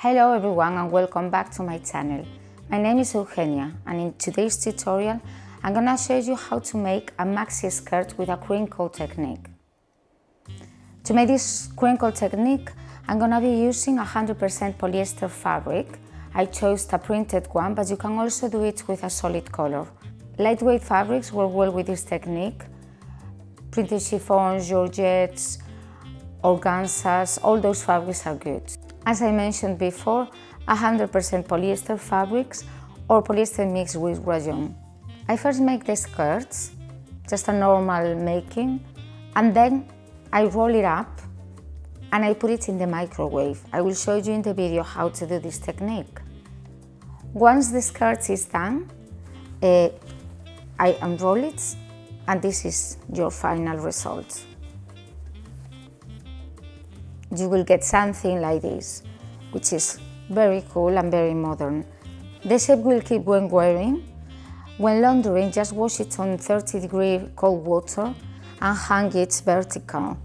Hello everyone and welcome back to my channel. My name is Eugenia and in today's tutorial I'm gonna show you how to make a maxi skirt with a crinkle technique. To make this crinkle technique I'm gonna be using 100% polyester fabric. I chose a printed one, but you can also do it with a solid color. Lightweight fabrics work well with this technique. Printed chiffons, georgettes, organzas, all those fabrics are good. As I mentioned before, 100% polyester fabrics or polyester mixed with rayon. I first make the skirts, just a normal making, and then I roll it up and I put it in the microwave. I will show you in the video how to do this technique. Once the skirt is done, I unroll it and this is your final result. You will get something like this, which is very cool and very modern. The shape will keep when wearing. When laundering, just wash it on 30-degree cold water and hang it vertical.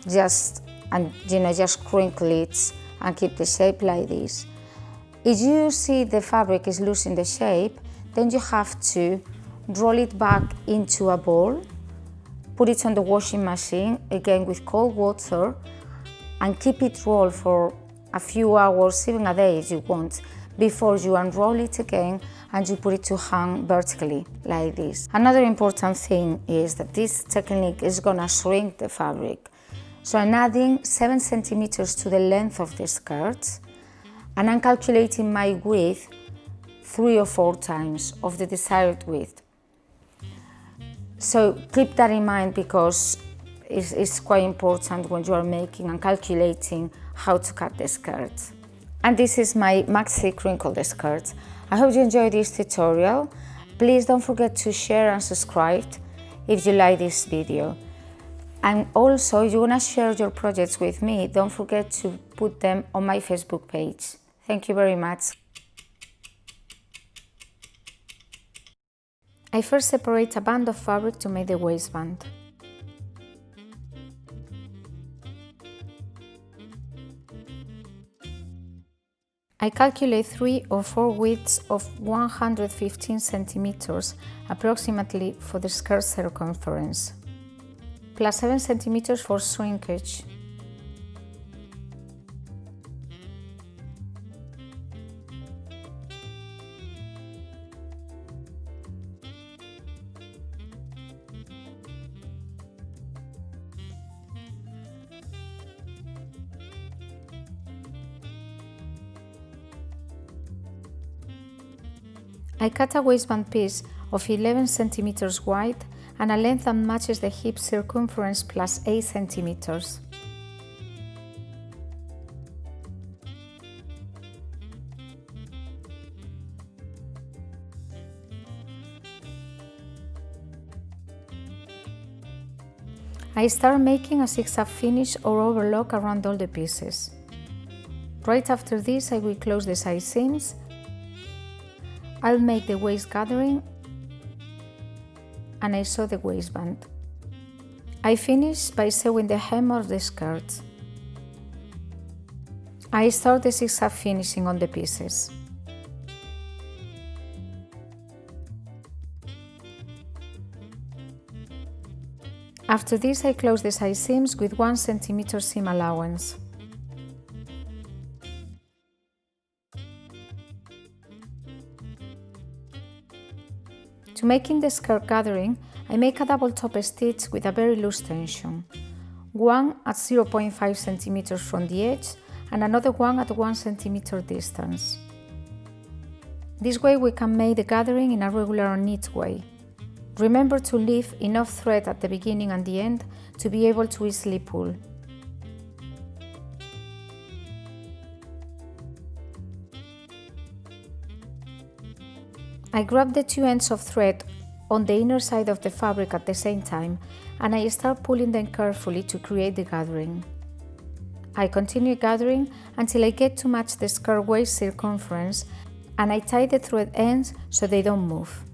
Just crinkle it and keep the shape like this. If you see the fabric is losing the shape, then you have to roll it back into a ball, put it on the washing machine, again with cold water, and keep it rolled for a few hours, even a day if you want, before you unroll it again and you put it to hang vertically like this. Another important thing is that this technique is gonna shrink the fabric. So I'm adding 7 centimeters to the length of the skirt and I'm calculating my width 3 or 4 times of the desired width. So keep that in mind because it's quite important when you are making and calculating how to cut the skirt. And this is my maxi crinkled skirt. I hope you enjoyed this tutorial. Please don't forget to share and subscribe if you like this video. And also, if you want to share your projects with me, don't forget to put them on my Facebook page. Thank you very much. I first separate a band of fabric to make the waistband. I calculate 3 or 4 widths of 115 centimeters approximately for the skirt circumference, plus 7 centimeters for shrinkage. I cut a waistband piece of 11 centimeters wide and a length that matches the hip circumference plus 8 centimeters. I start making a zigzag finish or overlock around all the pieces. Right after this, I will close the side seams. I'll make the waist gathering and I sew the waistband. I finish by sewing the hem of the skirt. I start the zigzag finishing on the pieces. After this, I close the side seams with 1 centimeter seam allowance. To making the skirt gathering, I make a double top stitch with a very loose tension, one at 0.5 centimeters from the edge and another one at 1 centimeter distance. This way we can make the gathering in a regular knit way. Remember to leave enough thread at the beginning and the end to be able to easily pull. I grab the 2 ends of thread on the inner side of the fabric at the same time and I start pulling them carefully to create the gathering. I continue gathering until I get to match the skirt waist circumference and I tie the thread ends so they don't move.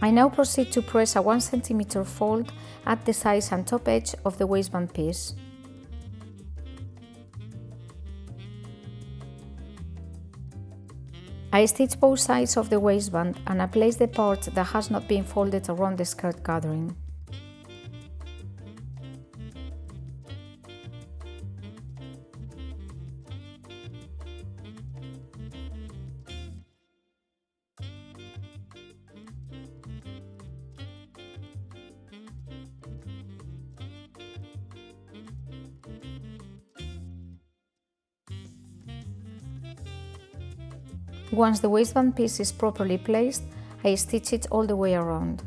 I now proceed to press a 1 cm fold at the sides and top edge of the waistband piece. I stitch both sides of the waistband and I place the part that has not been folded around the skirt gathering. Once the waistband piece is properly placed, I stitch it all the way around.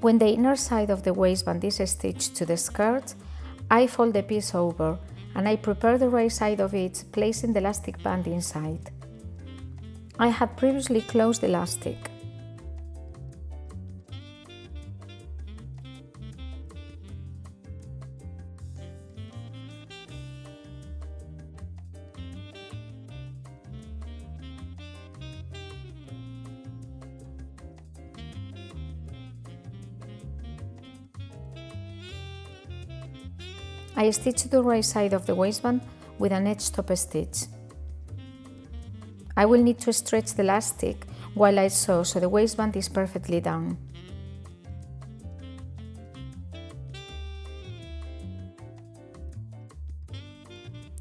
When the inner side of the waistband is stitched to the skirt, I fold the piece over and I prepare the right side of it, placing the elastic band inside. I had previously closed the elastic. I stitch the right side of the waistband with an edge top stitch. I will need to stretch the elastic while I sew so the waistband is perfectly down.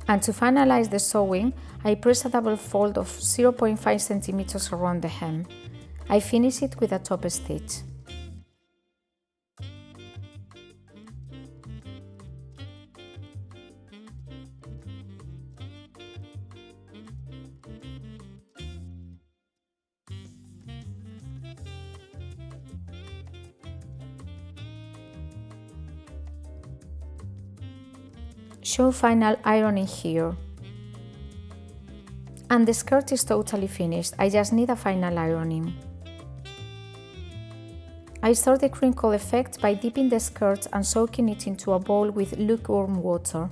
And to finalize the sewing, I press a double fold of 0.5 cm around the hem. I finish it with a top stitch. Show final ironing here. And the skirt is totally finished, I just need a final ironing. I start the crinkle effect by dipping the skirt and soaking it into a bowl with lukewarm water.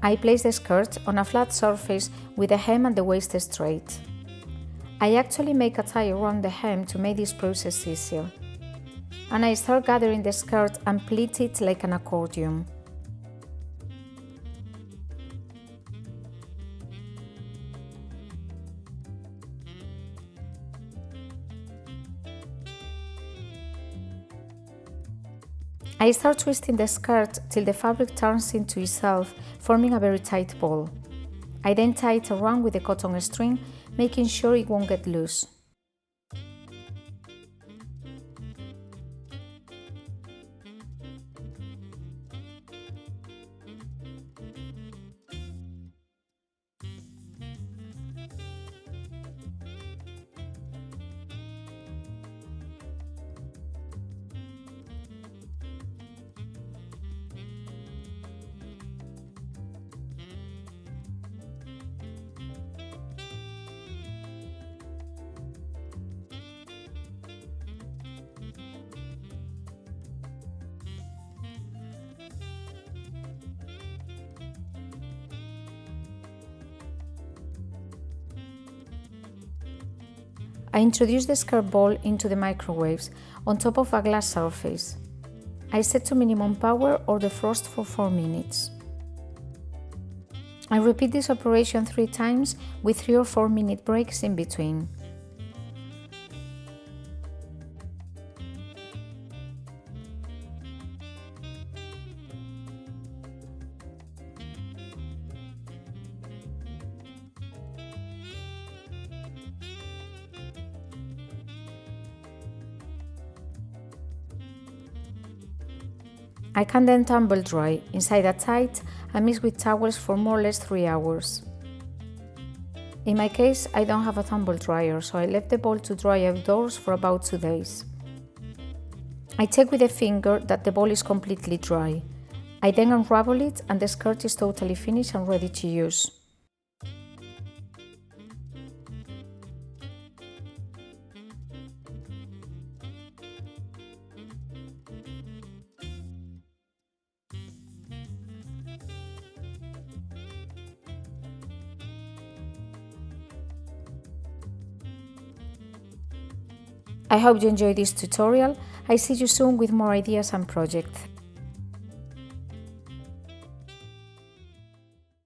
I place the skirt on a flat surface with the hem and the waist straight. I actually make a tie around the hem to make this process easier. And I start gathering the skirt and pleat it like an accordion. I start twisting the skirt till the fabric turns into itself, forming a very tight ball. I then tie it around with a cotton string, making sure it won't get loose. I introduce the skirt ball into the microwaves on top of a glass surface. I set to minimum power or defrost for 4 minutes. I repeat this operation 3 times with 3 or 4 minute breaks in between. I can then tumble dry inside a tight and mix with towels for more or less 3 hours. In my case, I don't have a tumble dryer, so I left the ball to dry outdoors for about 2 days. I check with a finger that the ball is completely dry. I then unravel it and the skirt is totally finished and ready to use. I hope you enjoyed this tutorial. I see you soon with more ideas and projects.